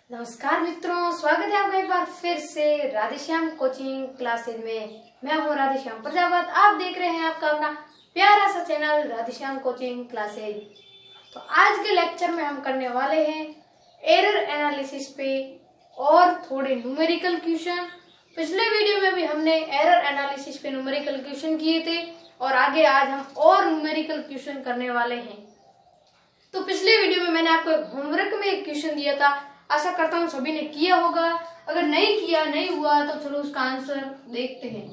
नमस्कार मित्रों, स्वागत है आपका एक बार फिर से राधेश्याम कोचिंग क्लासेज में। मैं हूँ राधेश्याम प्रजापत। आप देख रहे हैं आपका अपना प्यारा सा चैनल राधेश्याम कोचिंग क्लासेज। तो आज के लेक्चर में हम करने वाले हैं एरर एनालिसिस पे और थोड़े न्यूमेरिकल क्वेश्चन। पिछले वीडियो में भी हमने एरर एनालिसिस पे न्यूमेरिकल क्वेश्चन किए थे और आगे आज हम और न्यूमेरिकल क्वेश्चन करने वाले हैं। तो पिछले वीडियो में मैंने आपको एक होमवर्क में एक क्वेश्चन दिया था, आशा करता हूँ सभी ने किया होगा। अगर नहीं हुआ तो चलो उसका आंसर देखते हैं।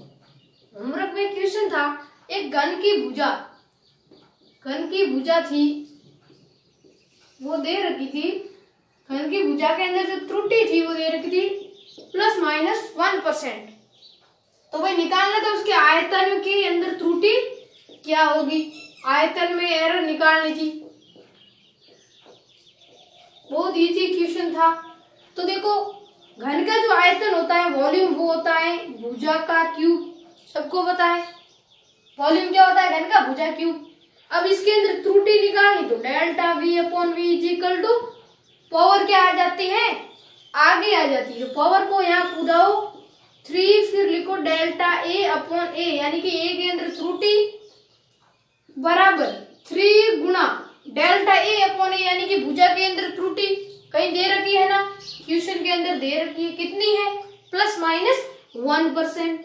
होमवर्क में क्वेश्चन था, एक घन की भुजा थी, वो दे रखी थी। घन की भुजा के अंदर जो त्रुटि थी वो दे रखी थी ±1%। तो भाई निकालना था उसके आयतन के अंदर त्रुटि क्या होगी। आयतन में एरर निकालनी थी। बहुत इजी क्वेश्चन था। तो देखो, घन का जो आयतन होता है वॉल्यूम वो होता है भुजा का क्यूब। सबको पता है वॉल्यूम क्या होता है, घन का भुजा क्यूब। अब इसके अंदर त्रुटि निकालनी तो delta V/V equal to power क्या आ जाती है, आगे आ जाती है। पावर को यहाँ कूदाओ 3, फिर लिखो डेल्टा A/A, यानी कि A के अंदर त्रुटि बराबर 3 गुना डेल्टा A/A, यानी कि भुजा के अंदर त्रुटि कहीं दे रखी है ना, क्वेश्चन के अंदर दे रखी है। कितनी है, ±1%।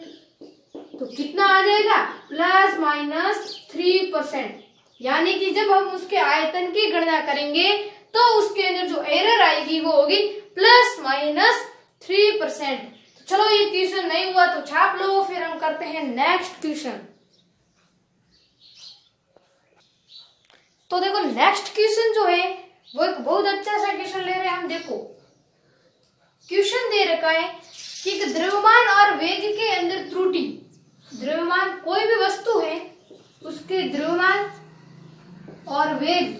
तो कितना आ जाएगा, ±3%। यानी कि जब हम उसके आयतन की गणना करेंगे तो उसके अंदर जो एरर आएगी वो होगी ±3%। तो चलो, ये क्वेश्चन नहीं हुआ तो छाप लो। फिर हम करते हैं नेक्स्ट क्वेश्चन। तो देखो, नेक्स्ट क्वेश्चन जो है वो एक बहुत अच्छा सा क्वेश्चन ले रहे हैं हम। देखो, क्वेश्चन दे रखा है कि एक द्रव्यमान और वेग के अंदर त्रुटि। द्रव्यमान कोई भी वस्तु है, उसके द्रव्यमान और वेग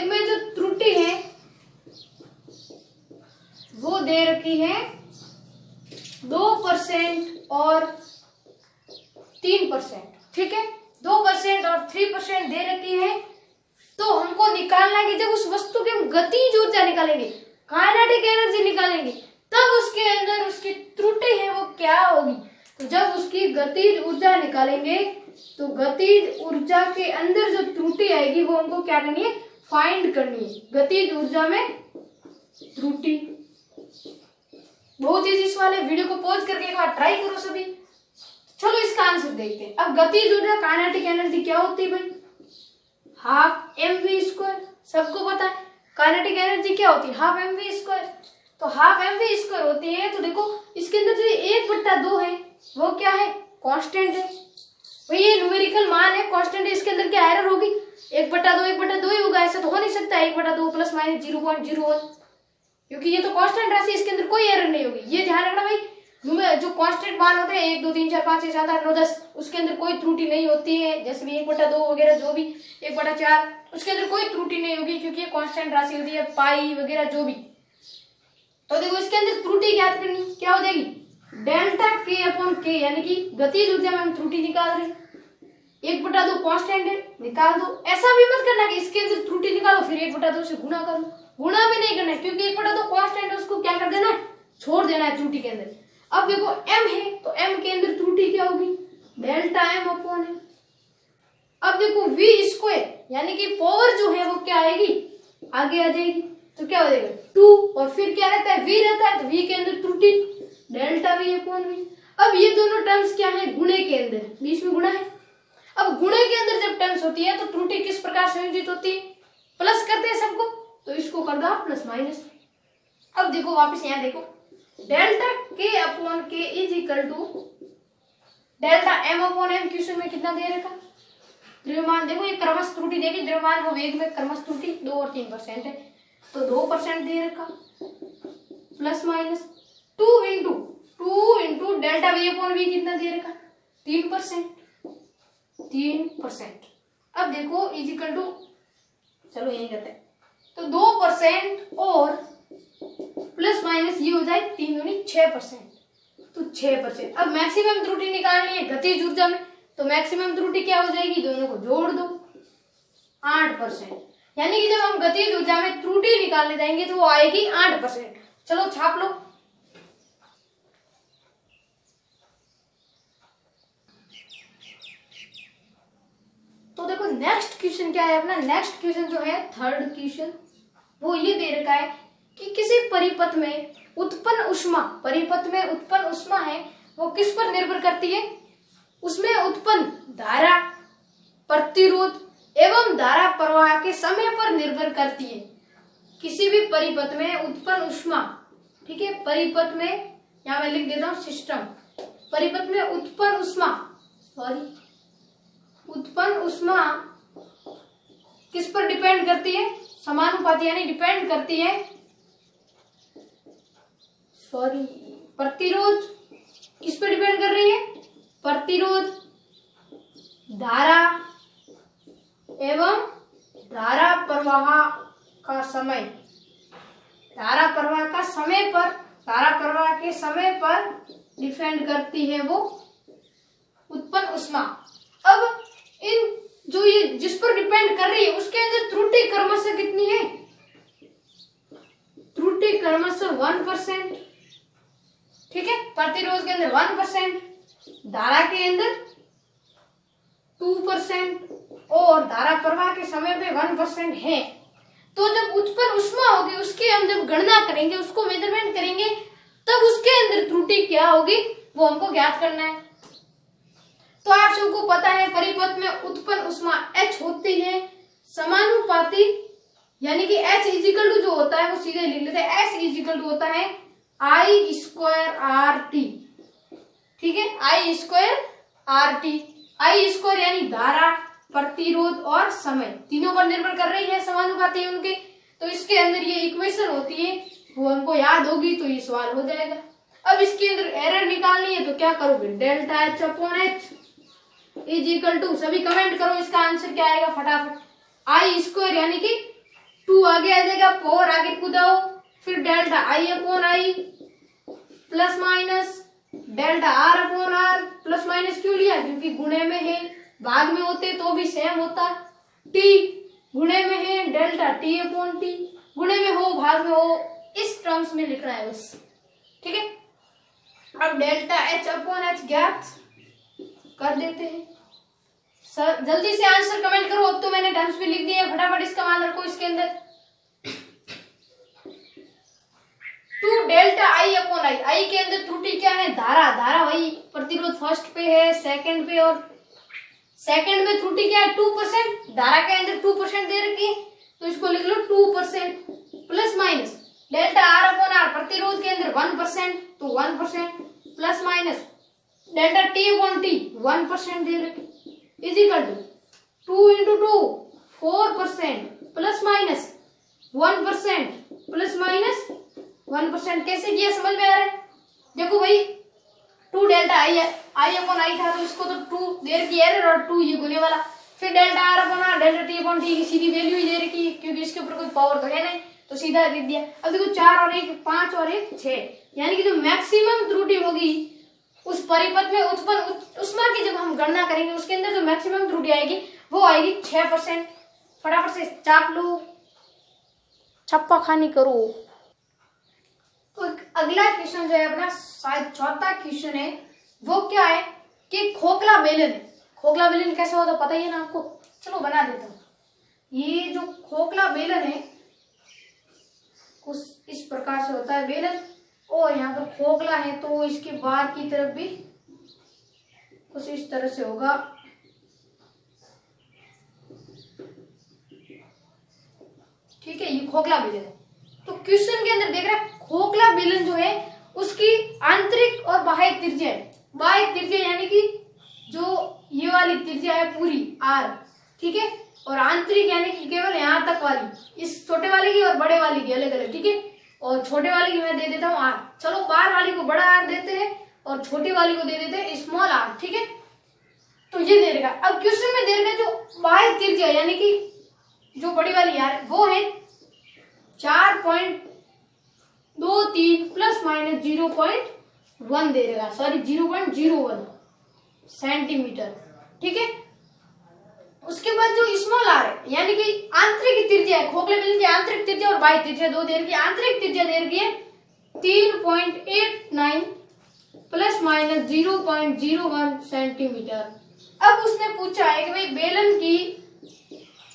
में जो त्रुटि है वो दे रखी है 2% और 3%। ठीक है, 2% और 3% दे रखी है। तो हमको निकालना है कि जब उस वस्तु की हम गतिज ऊर्जा निकालेंगे, काइनेटिक एनर्जी निकालेंगे, तब उसके अंदर उसकी त्रुटि है वो क्या होगी। तो जब उसकी गतिज ऊर्जा निकालेंगे तो गतिज ऊर्जा के अंदर जो त्रुटि आएगी वो हमको क्या करनी है, फाइंड करनी है। गतिज ऊर्जा में त्रुटि बहुत इजी सवाल है। वीडियो को पॉज करके एक बार ट्राई करो सभी। चलो इसका आंसर देखते हैं। अब गतिज ऊर्जा काइनेटिक एनर्जी क्या होती है भाई, 12mv²। सबको पता है काइनेटिक एनर्जी क्या होती है, 12mv²। तो 12mv² होती है। तो देखो, इसके अंदर जो 1/2 है वो क्या है, कांस्टेंट है भाई। ये न्यूमेरिकल मान है, कांस्टेंट है। इसके अंदर क्या एरर होगी, 1/2 ही होगा। ऐसा तो हो नहीं सकता 1/2 ±0.01, क्योंकि ये तो कांस्टेंट राशि, इसके अंदर कोई एरर नहीं होगी। ये ध्यान रखना भाई, जो कांस्टेंट मान होते हैं 1 2 3 4 5 6 7 8 9 10, उसके अंदर कोई त्रुटि नहीं होती है। जैसे भी 1/2 वगैरह, जो भी 1/4, उसके अंदर कोई त्रुटि नहीं होगी, क्योंकि ये कांस्टेंट राशि होती है, पाई वगैरह जो भी। तो देखो, इसके अंदर त्रुटि ज्ञात करनी क्या हो जाएगी, डेल्टा K/K, यानी कि गतिज ऊर्जा में हम त्रुटि निकाल रहे हैं। 1/2 कांस्टेंट है, निकाल दो। ऐसा भी मत करना कि इसके अंदर त्रुटि निकालो फिर 1/2 से गुणा कर लो। गुणा भी नहीं करना है, क्योंकि 1/2 कांस्टेंट है, उसको क्या कर देना है, छोड़ देना है त्रुटि के अंदर। अब देखो, m है तो m के अंदर त्रुटि क्या होगी, डेल्टा M/m। अब देखो, v², यानी कि पावर जो है वो क्या आएगी, आगे आ जाएगी। तो क्या हो जाएगा 2, और फिर क्या रहता है, v रहता है। तो v के अंदर त्रुटि डेल्टा V/V। अब ये दोनों टर्म्स क्या है, गुणे के अंदर, बीच में गुणा है। अब गुणे के अंदर जब टर्म्स होती है तो त्रुटि किस प्रकार संयोजित होती है, प्लस करते हैं सबको, तो इसको कर दो प्लस माइनस। अब देखो, वापस यहाँ देखो, delta K/K is equal to delta M/M। Question में कितना दे रखा, द्रव्यमान। देखो, ये क्रमश त्रुटि देगी, द्रव्यमान वो वेग में क्रमश त्रुटि 2 और 3% है, तो 2% दे रखा, plus minus 2 into delta V/V कितना दे रखा, 3%। अब देखो इज इक्वल टू, चलो यही करते हैं, तो 2% और प्लस माइनस ये हो जाए 3 दूनी 6%, तो 6%। अब मैक्सिमम त्रुटि निकालनी है गतिज ऊर्जा में, तो मैक्सिमम त्रुटि क्या हो जाएगी, दोनों को जोड़ दो, 8%। यानी कि जब हम गतिज ऊर्जा में त्रुटि निकालने जाएंगे तो वो आएगी 8%। चलो छाप लो। तो देखो नेक्स्ट क्वेश्चन क्या है अपना। नेक्स्ट क्वेश्चन जो है थर्ड क्वेश्चन, वो ये दे रखा है कि किसी परिपथ में उत्पन्न उष्मा है वो किस पर निर्भर करती है। उसमें उत्पन्न धारा, प्रतिरोध एवं धारा प्रवाह के समय पर निर्भर करती है। किसी भी परिपथ में उत्पन्न उष्मा, ठीक है, परिपथ में, यहां मैं लिख देता हूं सिस्टम, परिपथ में उत्पन्न उष्मा किस पर डिपेंड करती है, समानुपाती यानी डिपेंड करती है, प्रतिरोध किस पर डिपेंड कर रही है, प्रतिरोध, धारा एवं धारा प्रवाह का समय, धारा प्रवाह के समय पर डिपेंड करती है वो उत्पन्न उष्मा। अब इन जो ये जिस पर डिपेंड कर रही है उसके अंदर त्रुटि क्रमशः कितनी है, त्रुटि क्रमशः 1%, ठीक है, प्रतिरोध के अंदर 1%, धारा के अंदर 2% और धारा प्रवाह के समय पे 1% है। तो जब उत्पन्न उष्मा होगी उसकी हम जब गणना करेंगे, उसको मेजरमेंट करेंगे, तब उसके अंदर त्रुटि क्या होगी वो हमको ज्ञात करना है। तो आप सबको पता है परिपथ में उत्पन्न उष्मा H होती है समानुपाती, यानी कि H इजिकल टू जो होता है वो सीधे लिख लेते हैं, H इजिकल टू होता है I स्क्वायर RT, ठीक है, I square RT, I square यानी धारा, प्रतिरोध और समय तीनों पर निर्भर कर रही है, समानुपाती है उनके। तो इसके अंदर ये इक्वेशन होती है वो हमको याद होगी तो ये सवाल हो जाएगा। अब इसके अंदर एरर निकालनी है तो क्या करोगे, delta H upon H is equal to, सभी कमेंट करो इसका आंसर क्या आएगा फटाफट, I स्क्वायर यानी कि 2 आगे आ जाएगा, 4 आगे कूदाओ, फिर delta I upon I plus minus delta R upon R, plus minus क्यों लिया, क्योंकि गुणे में है, भाग में होते तो भी सेम होता, T गुणे में है, डेल्टा T अपॉन T, गुणे में हो भाग में हो, इस टर्म्स में लिखना है बस, ठीक है। अब डेल्टा H अपॉन H ज्ञात कर देते हैं। सर जल्दी से आंसर कमेंट करो, अब तो मैंने टर्म्स भी लिख दिए, फटाफट इसका मान रखो इसके अंदर। 2 डेल्टा I अपॉन I के अंदर त्रुटि क्या है, धारा वही प्रतिरोध फर्स्ट पे है, सेकंड पे, और सेकंड में त्रुटि क्या है 2%, धारा के अंदर 2% दे रखी है तो इसको लिख लो 2%, plus minus delta R upon R प्रतिरोध के अंदर 1% तो 1%, plus minus delta T upon T 1% दे रखी, is equal to 2 into 2 4%, plus minus 1% plus minus 1%। कैसे किया समझ में आ रहा है, देखो भाई 2 डेल्टा I अपॉन I था तो इसको तो 2 दे रखी एरर और 2 ये गुने वाला, फिर delta R upon R delta T upon T की सीधी वैल्यू ही दे रखी है क्योंकि इसके ऊपर कोई पावर तो है नहीं तो सीधा लिख दिया। अब देखो 4 और 1 5 और 1 6, यानी कि जो मैक्सिमम त्रुटि होगी उस परिपथ में उत्पन्न उष्मा की जब हम गणना करेंगे उसके अंदर जो मैक्सिमम त्रुटि आएगी वो आएगी 6%। फटाफट से चाप लो, छप्पा खानी करो। तो अगला क्वेश्चन जो है अपना शायद चौथा क्वेश्चन है, वो क्या है कि खोखला बेलन है। खोखला बेलन कैसे होता पता ही है ना आपको, चलो बना देता हूँ। ये जो खोखला बेलन है कुछ इस प्रकार से होता है बेलन, और यहाँ पर खोखला है तो इसके बाहर की तरफ भी कुछ इस तरह से होगा। ठीक है, ये खोखला बेलन है। तो क्वेश्चन के अंदर देख रहा है खोखला बेलन जो है उसकी आंतरिक और बाह्य त्रिज्या है। बाह्य त्रिज्या यानी कि जो ये वाली त्रिज्या है पूरी R, ठीक है, और आंतरिक यानी कि केवल यहाँ तक वाली, इस छोटे वाले की और बड़े वाली की अलग अलग, ठीक है, और छोटे वाले की मैं दे देता हूँ R। चलो बाहर वाली को बड़ा R देते हैं और छोटी वाली को दे देते हैं स्मॉल R, ठीक है। तो ये दे देगा। अब क्वेश्चन में दे देगा जो बाह्य त्रिज्या यानी कि जो बड़ी वाली R वो है 4.23 प्लस माइनस 0.1 दे देगा, सॉरी 0.01 सेंटीमीटर, ठीक है। उसके बाद जो स्मॉल R है यानी कि आंतरिक त्रिज्या है खोखले बेलन की आंतरिक त्रिज्या और बाह्य त्रिज्या दो दे रखी है। आंतरिक त्रिज्या दे रखी है 3.89 प्लस माइनस 0.01 सेंटीमीटर। अब उसने पूछा है कि भाई बेलन की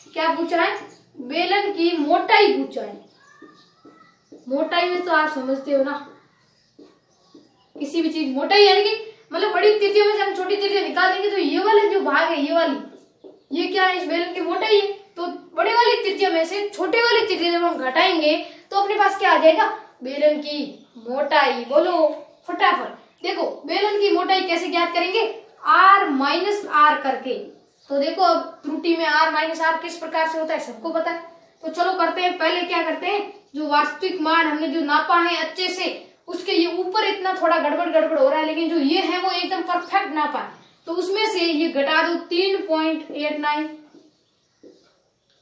क्या पूछा है, बेलन की मोटाई पूछा है। मोटाई में तो आप समझते हो ना, किसी भी चीज मोटाई यानी कि मतलब बड़ी त्रिज्या में से हम छोटी त्रिज्या निकालेंगे तो ये वाला जो भाग है, ये वाली, ये क्या है, इस बेलन की मोटाई है। तो बड़े वाली त्रिज्या में से छोटे वाली त्रिज्या जब हम घटाएंगे तो अपने पास क्या आ जाएगा, बेलन की मोटाई। बोलो फटाफट। देखो बेलन की मोटाई कैसे ज्ञात करेंगे, r माइनस आर करके। तो देखो अब त्रुटि में r माइनस आर किस प्रकार से होता है सबको पता है। तो चलो करते हैं, पहले क्या करते हैं, जो वास्तविक मान हमने जो नापा है अच्छे से, उसके ये ऊपर इतना थोड़ा गड़बड़ हो रहा है, लेकिन जो ये है वो एकदम परफेक्ट नापा है। तो उसमें से ये घटा दो 3.89।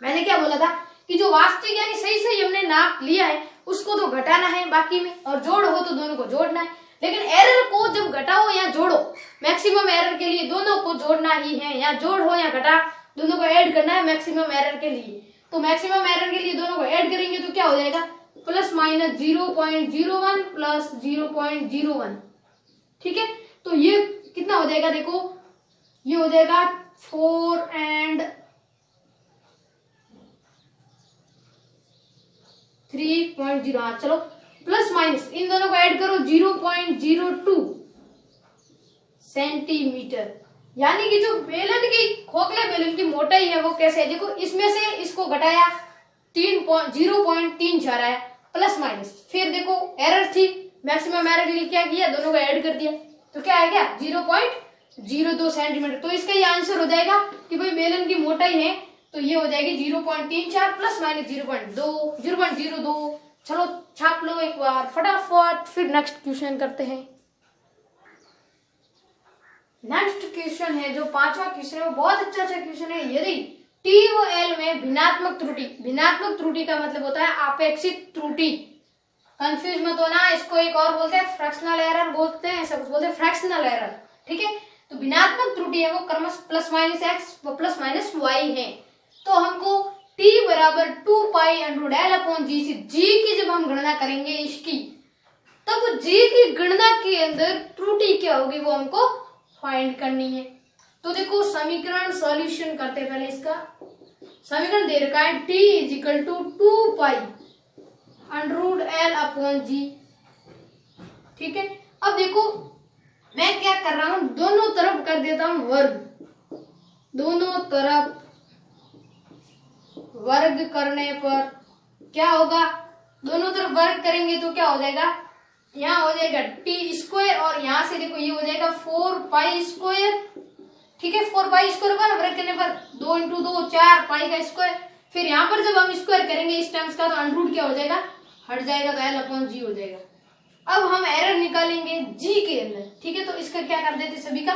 मैंने क्या बोला था कि जो वास्तविक यानी सही सही हमने नाप लिया है उसको तो घटाना है बाकी में, और जोड़ हो तो दोनों को जोड़ना है। लेकिन एरर को जब घटाओ या जोड़ो, मैक्सिमम एरर के लिए दोनों को जोड़ना ही है, या जोड़ हो या घटा दोनों को ऐड करना है मैक्सिमम एरर के लिए। तो मैक्सिमम एरर के लिए दोनों को ऐड करेंगे तो क्या हो जाएगा, प्लस माइनस 0.01 प्लस 0.01। ठीक है, तो ये कितना हो जाएगा, देखो ये हो जाएगा 4 and 3.0। हाँ चलो, प्लस माइनस इन दोनों को ऐड करो 0.02 सेंटीमीटर। यानी कि जो बेलन की खोखले बेलन की मोटाई है वो कैसे है, देखो इसमें से इसको घटाया 0.3 जा रहा है प्लस माइनस, फिर देखो एरर थी, मैक्सिमम एरर के लिए क्या किया, दोनों को ऐड कर दिया तो क्या आ गया 0.02 सेंटीमीटर। तो इसका ये आंसर हो जाएगा कि भाई बेलन की मोटाई है तो ये हो जाएगी 0.34 प्लस माइनस 0.02। चलो छाप लो एक बार फटाफट, फिर नेक्स्ट क्वेश्चन करते हैं। नेक्स्ट क्वेश्चन है जो पांचवा क्वेश्चन है वो बहुत अच्छा क्वेश्चन है। यदि टी व एल में भिन्नात्मक त्रुटि, भिन्नात्मक त्रुटि का मतलब होता है अपेक्षित त्रुटि, कंफ्यूज मत होना, इसको एक और बोलते हैं फ्रैक्शनल एरर बोलते हैं, सब बोलते हैं फ्रैक्शनल एरर। ठीक है, तो भिन्नात्मक त्रुटि है वो क्रमश प्लस माइनस एक्स व प्लस माइनस वाई है। तो हमको t बराबर 2 पाई अंडर एल अपॉन जी से g की जब हम गणना करेंगे इसकी, तब g की गणना के अंदर त्रुटि क्या होगी वो हमको फाइंड करनी है। तो देखो समीकरण सॉल्यूशन करते हैं। पहले इसका समीकरण दे रखा है t is equal to 2 pi under l upon g. ठीक है, अब देखो मैं क्या कर रहा हूं, दोनों तरफ कर देता हूं वर्ग। दोनों तरफ वर्ग करने पर क्या होगा, दोनों तरफ वर्ग करेंगे तो क्या हो जाएगा, यहाँ हो जाएगा टी स्क्वायर और यहाँ से देखो ये हो जाएगा 4 पाई स्क्वायर। ठीक है, 4 पाई स्क्वायर होगा ना वर्ग करने पर, 2 इंटू 2 4 पाई का स्क्वायर। फिर यहाँ पर जब हम स्क्वायर करेंगे इस टर्म्स का तो अंडर क्या हो जाएगा, हट जाएगा तो एल अपॉन जी हो जाएगा। अब हम एरर निकालेंगे जी के अंदर। ठीक है, तो इसका क्या कर देते, सभी का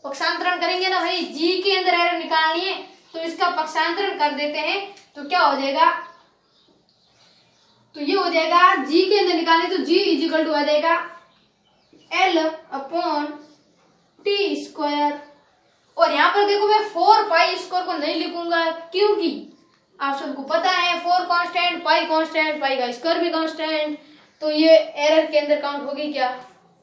पक्षांतरण करेंगे ना भाई, जी के अंदर एरर निकालनी है तो इसका पक्षांतरण कर देते हैं। तो क्या हो जाएगा, तो ये हो जाएगा जी के अंदर निकालें तो जी इजिकल टू आ जाएगा एल अपॉन टी स्क्वायर। और यहाँ पर देखो मैं 4 पाई स्क्वायर को नहीं लिखूंगा क्योंकि आप सबको पता है 4 कांस्टेंट, पाई कांस्टेंट, पाई का स्क्वायर भी कांस्टेंट। तो ये एरर के अंदर काउंट होगी क्या,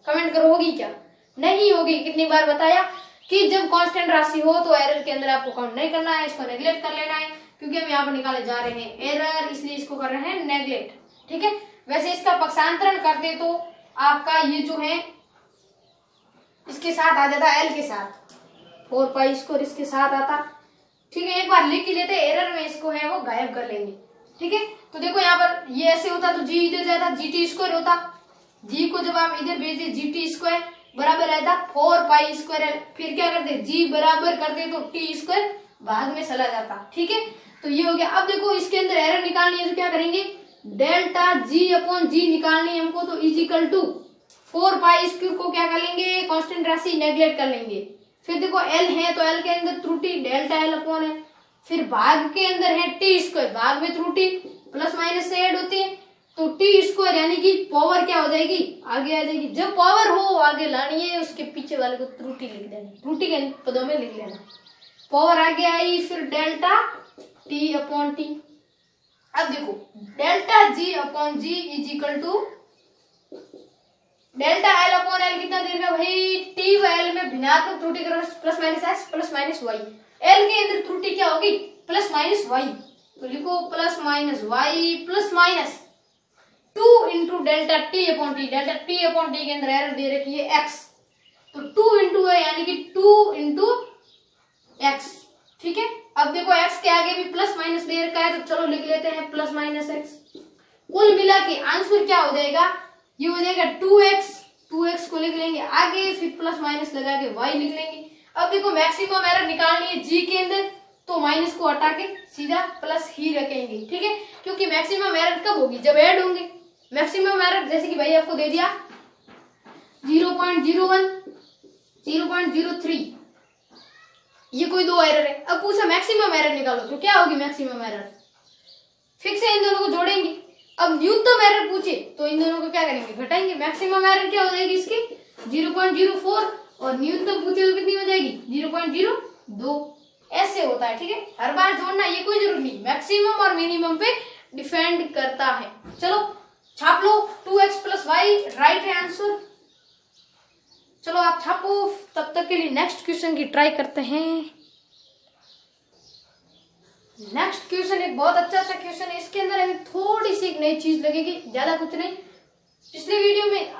कमेंट करो होगी क्या, नहीं होगी। कितनी बार बताया कि जब कांस्टेंट राशि हो तो एरर के अंदर आपको काउंट नहीं करना है, इसको नेग्लेक्ट कर लेना है, क्योंकि हम यहाँ पर निकाले जा रहे हैं एरर, इसलिए इसको कर रहे हैं नेग्लेक्ट। ठीक है, वैसे इसका पक्षांतरण करते तो आपका ये जो है इसके साथ आ जाता एल के साथ, 4 पाई स्क्वायर इसके साथ आता। ठीक है, एक बार लिख ही लेते, एरर में इसको है वो गायब कर लेंगे। ठीक है, तो देखो यहाँ पर ये ऐसे होता तो जी इधर जाता, जी टी स्क्वायर होता, जी को जब आप इधर भेजते जी टी स्क्वायर बराबर रहता 4 पाई स्क्वायर। फिर क्या करते, जी बराबर करते तो टी स्क्वायर भाग में चला जाता। ठीक है, तो ये हो गया। अब देखो इसके अंदर एरर निकालनी है तो क्या करेंगे, डेल्टा जी अपॉन जी निकालनी है हमको, तो इजिकल टू 4 पाई स्क्वायर को क्या कर लेंगे, कांस्टेंट राशि नेग्लेक्ट कर लेंगे। फिर देखो एल है तो एल के अंदर त्रुटि डेल्टा एल अपॉन है, फिर भाग के अंदर है टी स्क्वायर, भाग में त्रुटि प्लस माइनस से ऐड होती है तो टी स्क्वायर यानी कि पावर क्या हो जाएगी, आगे आ जाएगी। जब पावर हो आगे लानी है, उसके पीछे वाले को त्रुटि लिख देना, त्रुटि के पदों में लिख लेना। पावर आगे आई, फिर डेल्टा टी अपॉन टी। अब देखो delta G upon G is equal to delta L upon L कितना दे देगा भाई, टी व एल में भिन्नात्मक त्रुटि plus minus X plus minus Y. L के अंदर त्रुटि क्या होगी, प्लस माइनस वाई, तो लिखो plus minus Y plus minus 2 into delta T upon T. Delta T upon T के अंदर एरर दे रखी है एक्स, तो 2 इंटू है यानी कि 2 इंटू एक्स। ठीक है, अब देखो एक्स के आगे भी प्लस माइनस दे रखा है, तो चलो लिख लेते हैं प्लस माइनस एक्स। कुल मिला के आंसर क्या हो जाएगा, ये हो जाएगा 2x को लिख लेंगे आगे, फिर प्लस माइनस लगा के y लिख लेंगे। अब देखो मैक्सिमम एरर निकालनी है g के अंदर, तो माइनस को हटा के सीधा प्लस ही रखेंगे। ठीक है, क्योंकि मैक्सिमम एरर कब होगी, जब ऐड होंगे। मैक्सिमम एरर जैसे कि भाई आपको दे दिया 0.01 0.03, ये कोई दो एरर है। अब पूछा मैक्सिमम एरर निकालो, तो क्या होगी मैक्सिमम एरर, फिक्स है इन दोनों को जोड़ेंगे। अब न्यूनतम एरर पूछे तो इन दोनों को क्या करेंगे, घटाएंगे। मैक्सिमम एरर क्या हो जाएगी इसकी 0.04, और न्यूनतम पूछे तो कितनी हो जाएगी 0.02। ऐसे होता है। ठीक है, हर बार जोड़ना ये कोई जरूरी नहीं, मैक्सिमम और मिनिमम पे डिपेंड करता है। चलो छाप लो 2x प्लस वाई, राइट है आंसर। चलो आप छापो, तब तक के लिए नेक्स्ट क्वेश्चन की ट्राई करते हैं। नेक्स्ट क्वेश्चन एक बहुत अच्छा सा क्वेश्चन है, इसके अंदर हमें थोड़ी सी एक नई चीज लगेगी, ज्यादा कुछ नहीं। पिछले वीडियो में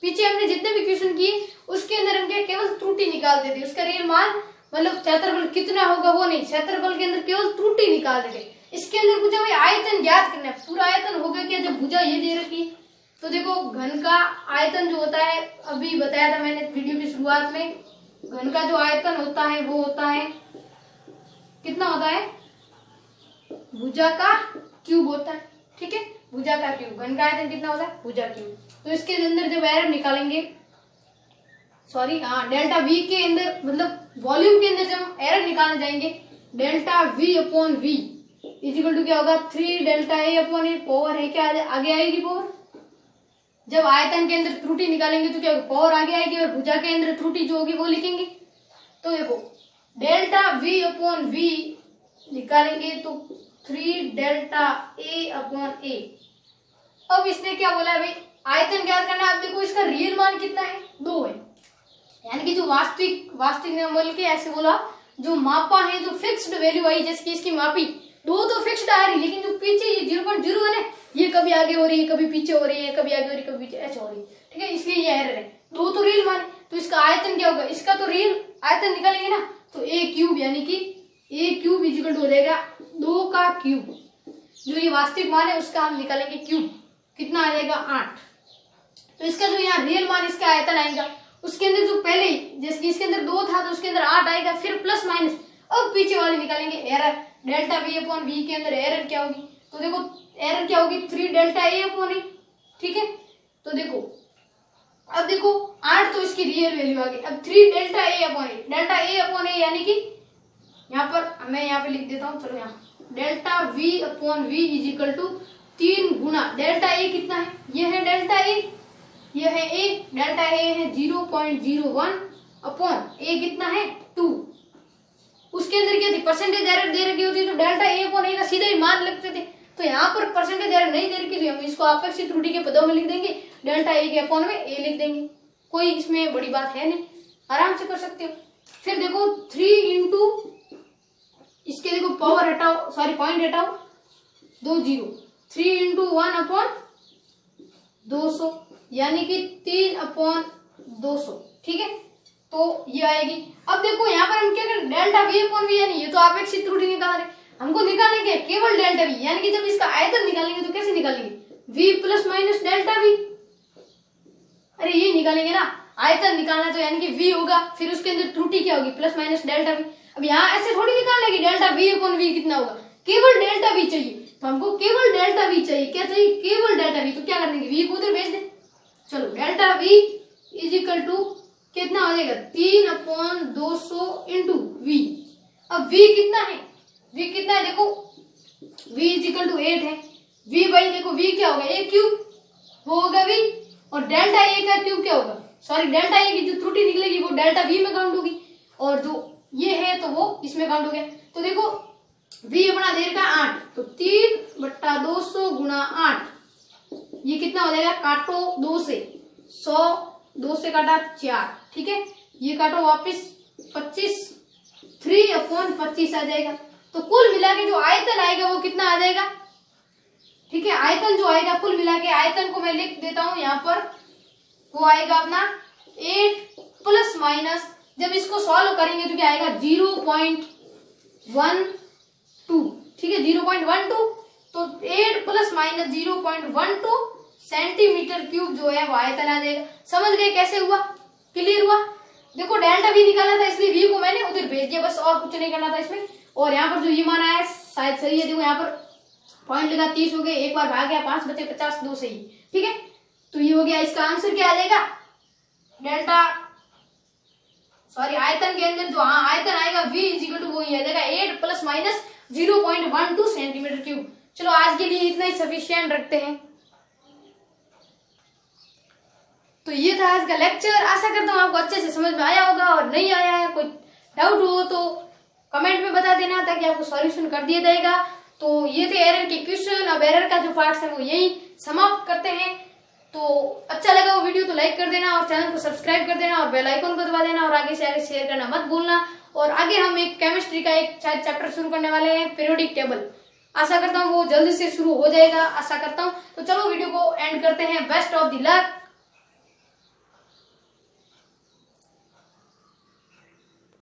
पीछे हमने जितने भी क्वेश्चन किए उसके अंदर हम क्या केवल त्रुटि निकालते थे, उसका रियल मान मतलब क्षेत्रफल कितना होगा वो नहीं, क्षेत्रफल के अंदर केवल त्रुटि निकालते थे। इसके अंदर पूछा भाई आयतन ज्ञात करना है, पूरा आयतन होगा क्या जब भुजा ये दे रखी। तो देखो घन का आयतन जो होता है, अभी बताया था मैंने वीडियो की शुरुआत में, घन का जो आयतन होता है वो होता है कितना होता है, भुजा का क्यूब होता है। ठीक है, भुजा का क्यूब, घन का आयतन कितना होता है, भुजा क्यूब। तो इसके अंदर जब एरर निकालेंगे, सॉरी हाँ, डेल्टा वी के अंदर मतलब वॉल्यूम के अंदर जब एरर निकालने जाएंगे, delta we upon V equal to क्या होगा 3 delta A upon A, power है क्या आगे आएगी पावर। जब आयतन के अंदर त्रुटि निकालेंगे तो क्या होगा, पावर आगे आएगी, और भुजा के अंदर त्रुटि जो होगी वो लिखेंगे। तो देखो डेल्टा वी अपॉन वी निकालेंगे तो 3 डेल्टा ए अपॉन ए। अब इसने क्या बोला है भाई, आयतन ज्ञात करना है। अब देखो इसका रियल मान कितना है, 2 है, यानी कि जो वास्तविक ने बोल के ऐसे बोला, जो मापा है जो फिक्स्ड वैल्यू आई, जैसे कि इसकी मापी 2 तो फिक्स्ड आ रही, लेकिन जो पीछे ये 0.01 है, ये कभी आगे हो रही है कभी पीछे हो रही है, कभी आगे हो रही है कभी पीछे, ऐसे हो रही है। ठीक है, इसलिए ये एरर है। 2 तो रियल मान है, तो इसका आयतन क्या होगा, इसका तो रियल आयतन निकालेंगे ना, तो ए क्यूब यानी कि ए क्यूब इक्वल टू हो जाएगा 2 का क्यूब। जो ये वास्तविक मान है उसका हम निकालेंगे क्यूब, कितना आ जाएगा 8। तो इसका जो यहाँ रियल मान इसका आयतन आएगा, उसके अंदर जो पहले जैसे इसके अंदर 2 था तो उसके अंदर 8 आएगा, फिर प्लस माइनस। अब पीछे वाले निकालेंगे error, delta we upon V के अंदर एरर क्या होगी, तो देखो एरर क्या होगी 3 डेल्टा ए अपॉन ए। ठीक है, तो देखो अब देखो 8 तो इसकी रियल वैल्यू आ गई, अब 3 delta A upon A, delta A upon ए यानी कि यहाँ पर मैं यहाँ पे लिख देता हूँ, चलो यहाँ delta we upon v is equal to 3 गुना डेल्टा ए कितना है, ये है डेल्टा ए, ये है ए, डेल्टा ए है 0.01 अपॉन ए कितना है 2। उसके अंदर क्या थी, परसेंटेज एरर दे रखी होती, तो डेल्टा ए अपॉन ए का सीधा ही मान लगते थे। तो यहाँ पर परसेंटेज एरर नहीं दे रखी थी, हम इसको अपेक्षित त्रुटि के पदों में लिख देंगे, डेल्टा ए के अपॉन में ए लिख देंगे, कोई इसमें बड़ी बात है नहीं, आराम से कर सकते हो। फिर देखो 3 इंटू इसके देखो पावर हटाओ, सॉरी पॉइंट हटाओ, 2 0, 3 इंटू 1 अपॉन 200 यानी कि 3 अपॉन 200। ठीक है, तो ये आएगी। अब देखो यहाँ पर हम क्या करें, डेल्टा वी अपॉन वी, यानी ये तो अपेक्षित त्रुटि निकाल रहे, हमको निकालने के केवल डेल्टा वी, यानी कि जब इसका आयतन निकालेंगे तो कैसे निकालेंगे, V plus minus delta V. अरे ये निकालेंगे ना, आयतन निकालना तो यानी कि वी होगा, फिर उसके अंदर त्रुटि क्या होगी प्लस माइनस डेल्टा वी। अब यहाँ ऐसे थोड़ी निकालना है कि डेल्टा वी अपॉन वी कितना होगा, केवल डेल्टा वी चाहिए, तो हमको केवल डेल्टा वी चाहिए। क्या चाहिए, केवल डेल्टा वी। तो क्या करेंगे, वी को उधर भेज दे। चलो delta V is equal to कितना हो जाएगा 3 अपॉन 200 इंटू वी। अब वी कितना है, वी कितना है देखो, वी इज इक्वल टू 8 है। वी भाई देखो वी क्या होगा, ए क्यूब वो होगा वी, और डेल्टा ए का क्यूब क्या होगा, सॉरी डेल्टा ए की जो त्रुटि निकलेगी वो डेल्टा वी में काउंट होगी, और जो ये है तो वो इसमें काउंट हो गया। तो देखो वी अपना देर का 8, तो 3 बट्टा 200 गुणा 8, ये कितना हो जाएगा, काटो 2 से 100, 2 से काटा 4, ठीक है, ये काटो वापिस 25, 3/25 आ जाएगा। तो कुल मिला के जो आयतन आएगा वो कितना आ जाएगा, ठीक है, आयतन जो आएगा कुल मिला के, आयतन को मैं लिख देता हूं यहाँ पर, वो आएगा अपना 8 प्लस माइनस, जब इसको सॉल्व करेंगे तो क्या आएगा 0.12, ठीक है 0.12, तो 8 प्लस माइनस 0.12 सेंटीमीटर क्यूब जो है वो आयतन आ जाएगा। समझ गए कैसे हुआ, क्लियर हुआ। देखो डेल्टा भी निकाला था इसलिए वी को मैंने उधर भेज दिया, बस और कुछ नहीं करना था इसमें। और यहाँ पर जो ये मान आया शायद सही है, देखो यहाँ पर पॉइंट लगा 30 हो गए, एक बार भाग गया 5 बचे 50, 2 सही, ठीक है। तो ये हो गया, इसका आंसर क्या आ जाएगा, डेल्टा सॉरी आयतन के अंदर जो आयतन आएगा V इक्वल टू वो ही आ जाएगा 8 प्लस माइनस 0.12 सेंटीमीटर क्यूब। चलो आज के लिए इतना ही सफिशिएंट रखते हैं। तो ये था आज का लेक्चर, आशा करता हूँ आपको अच्छे से समझ में आया होगा, और नहीं आया है कोई डाउट हो तो कमेंट में बता देना ताकि आपको सॉल्यूशन कर दिया जाएगा। तो ये थे एरर के क्वेश्चन। अब एरर का जो पार्ट है वो यही समाप्त करते हैं। तो अच्छा लगा वो वीडियो तो लाइक कर देना और चैनल को सब्सक्राइब कर देना और बेल आइकन को दबा देना और आगे से आगे शेयर करना मत भूलना। और आगे हम एक केमिस्ट्री का एक चैप्टर शुरू करने वाले हैं, पीरियोडिक टेबल। आशा करता हूँ वो जल्दी से शुरू हो जाएगा, आशा करता हूँ। तो चलो वीडियो को एंड करते हैं। Best of the luck.